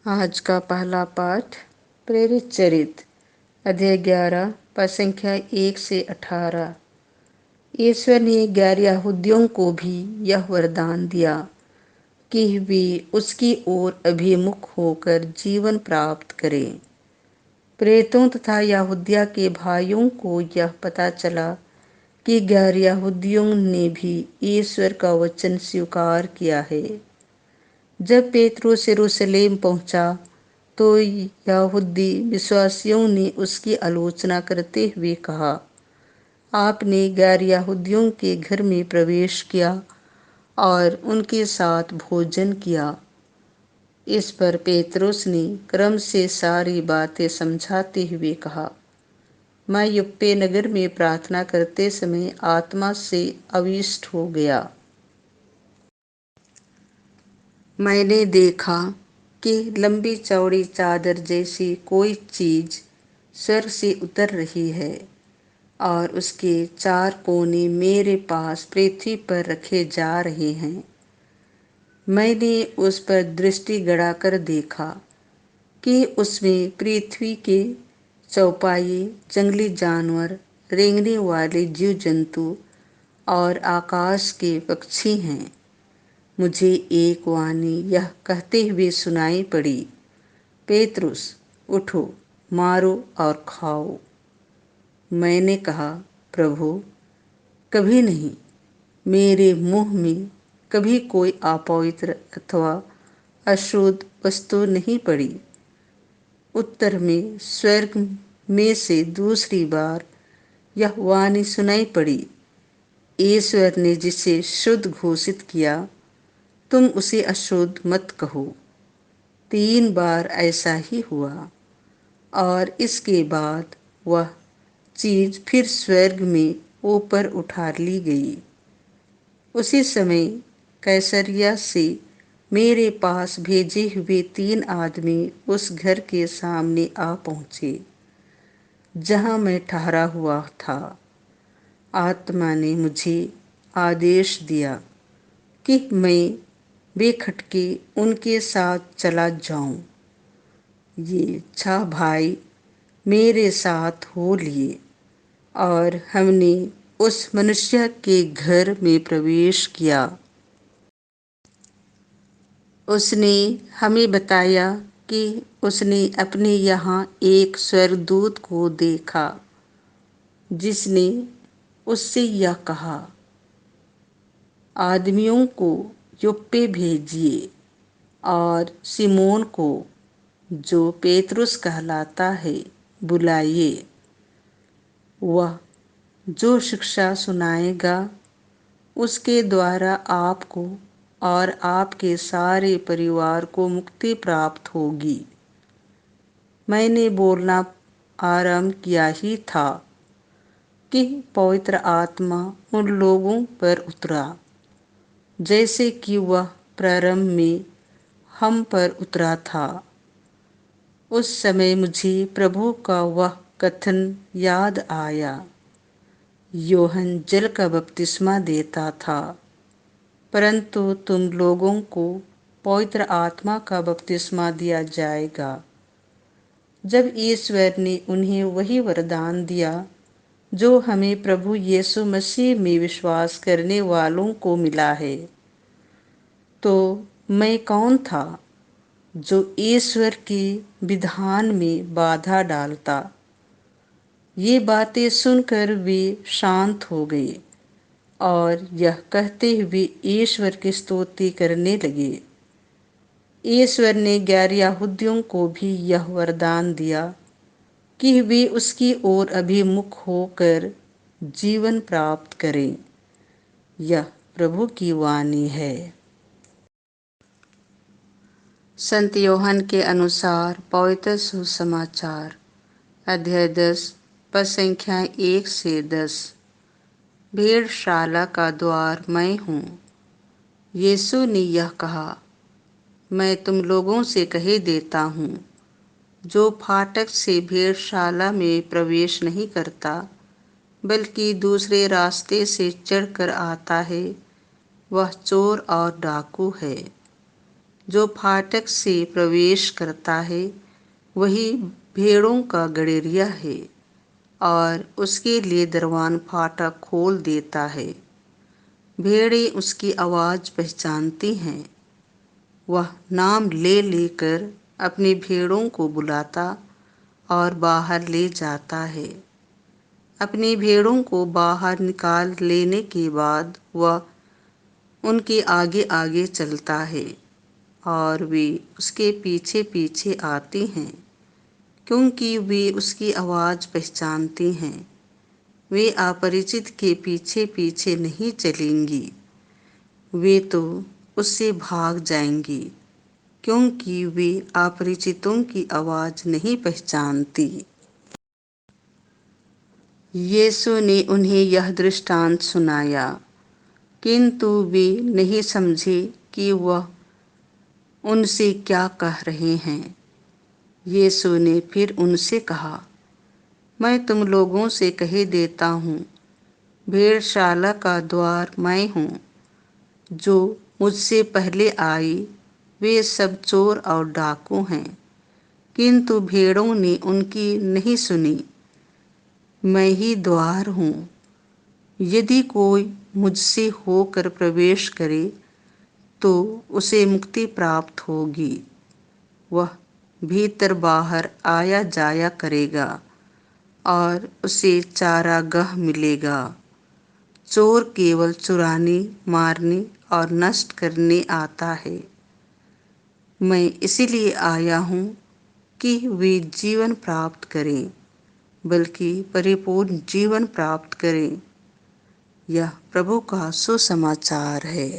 आज का पहला पाठ प्रेरित चरित अध्याय 11 पद संख्या 1 से 18। ईश्वर ने गैर यहूदियों को भी यह वरदान दिया कि वे उसकी ओर अभिमुख होकर जीवन प्राप्त करें। प्रेरितों तथा यहूदिया के भाइयों को यह पता चला कि गैर यहूदियों ने भी ईश्वर का वचन स्वीकार किया है। जब पेतरुस यरूशलेम पहुंचा तो यहूदी विश्वासियों ने उसकी आलोचना करते हुए कहा, आपने गैर यहूदियों के घर में प्रवेश किया और उनके साथ भोजन किया। इस पर पेतरुस ने क्रम से सारी बातें समझाते हुए कहा, मैं युप्पे नगर में प्रार्थना करते समय आत्मा से आविष्ट हो गया। मैंने देखा कि लंबी चौड़ी चादर जैसी कोई चीज स्वर्ग से उतर रही है और उसके 4 कोने मेरे पास पृथ्वी पर रखे जा रहे हैं। मैंने उस पर दृष्टि गड़ाकर देखा कि उसमें पृथ्वी के चौपाई, जंगली जानवर, रेंगने वाले जीव जंतु और आकाश के पक्षी हैं। मुझे एक वाणी यह कहते हुए सुनाई पड़ी, पेतरुस उठो, मारो और खाओ। मैंने कहा, प्रभु, कभी नहीं, मेरे मुंह में कभी कोई अपवित्र अथवा अशुद्ध वस्तु नहीं पड़ी। उत्तर में स्वर्ग में से दूसरी बार यह वाणी सुनाई पड़ी, ईश्वर ने जिसे शुद्ध घोषित किया, तुम उसे अशुद्ध मत कहो। 3 बार ऐसा ही हुआ और इसके बाद वह चीज फिर स्वर्ग में ऊपर उठा ली गई। उसी समय कैसरिया से मेरे पास भेजे हुए 3 आदमी उस घर के सामने आ पहुंचे जहां मैं ठहरा हुआ था। आत्मा ने मुझे आदेश दिया कि मैं बेखटके उनके साथ चला जाऊं। ये 6 भाई मेरे साथ हो लिए और हमने उस मनुष्य के घर में प्रवेश किया। उसने हमें बताया कि उसने अपने यहाँ एक स्वर्गदूत को देखा जिसने उससे यह कहा, आदमियों को योप्पे भेजिए और सिमोन को, जो पेतरुस कहलाता है, बुलाइए। वह जो शिक्षा सुनाएगा उसके द्वारा आपको और आपके सारे परिवार को मुक्ति प्राप्त होगी। मैंने बोलना आरंभ किया ही था कि पवित्र आत्मा उन लोगों पर उतरा जैसे कि वह प्रारंभ में हम पर उतरा था। उस समय मुझे प्रभु का वह कथन याद आया, यूहन्ना जल का बपतिस्मा देता था, परंतु तुम लोगों को पवित्र आत्मा का बपतिस्मा दिया जाएगा जब ईश्वर ने उन्हें वही वरदान दिया जो हमें प्रभु यीशु मसीह में विश्वास करने वालों को मिला है। तो मैं कौन था जो ईश्वर के विधान में बाधा डालता? ये बातें सुनकर वे शांत हो गए और यह कहते हुए ईश्वर की स्तुति करने लगे। ईश्वर ने गैर यहूदियों को भी यह वरदान दिया कि वे उसकी ओर अभिमुख होकर जीवन प्राप्त करें। यह प्रभु की वाणी है। संत यूहन्ना के अनुसार पवित्र सुसमाचार अध्याय 10 पद संख्या 1 से 10। भेड़शाला का द्वार मैं हूँ। यीशु ने यह कहा, मैं तुम लोगों से कह देता हूँ, जो फाटक से भेड़शाला में प्रवेश नहीं करता बल्कि दूसरे रास्ते से चढ़कर आता है, वह चोर और डाकू है। जो फाटक से प्रवेश करता है वही भेड़ों का गड़ेरिया है और उसके लिए दरवान फाटक खोल देता है। भेड़ें उसकी आवाज़ पहचानती हैं। वह नाम ले लेकर अपनी भेड़ों को बुलाता और बाहर ले जाता है। अपनी भेड़ों को बाहर निकाल लेने के बाद वह उनके आगे आगे चलता है और वे उसके पीछे पीछे आती हैं, क्योंकि वे उसकी आवाज़ पहचानती हैं। वे अपरिचित के पीछे पीछे नहीं चलेंगी, वे तो उससे भाग जाएंगी, क्योंकि वे अपरिचितों की आवाज़ नहीं पहचानती। यीशु ने उन्हें यह दृष्टांत सुनाया, किंतु वे नहीं समझे कि वह उनसे क्या कह रहे हैं। यीशु ने फिर उनसे कहा, मैं तुम लोगों से कह देता हूँ, भेड़शाला का द्वार मैं हूँ। जो मुझसे पहले आई वे सब चोर और डाकू हैं, किंतु भेड़ों ने उनकी नहीं सुनी। मैं ही द्वार हूँ। यदि कोई मुझसे होकर प्रवेश करे तो उसे मुक्ति प्राप्त होगी। वह भीतर बाहर आया जाया करेगा और उसे चारागाह मिलेगा। चोर केवल चुराने, मारने और नष्ट करने आता है। मैं इसीलिए आया हूँ कि वे जीवन प्राप्त करें, बल्कि परिपूर्ण जीवन प्राप्त करें। यह प्रभु का सुसमाचार है।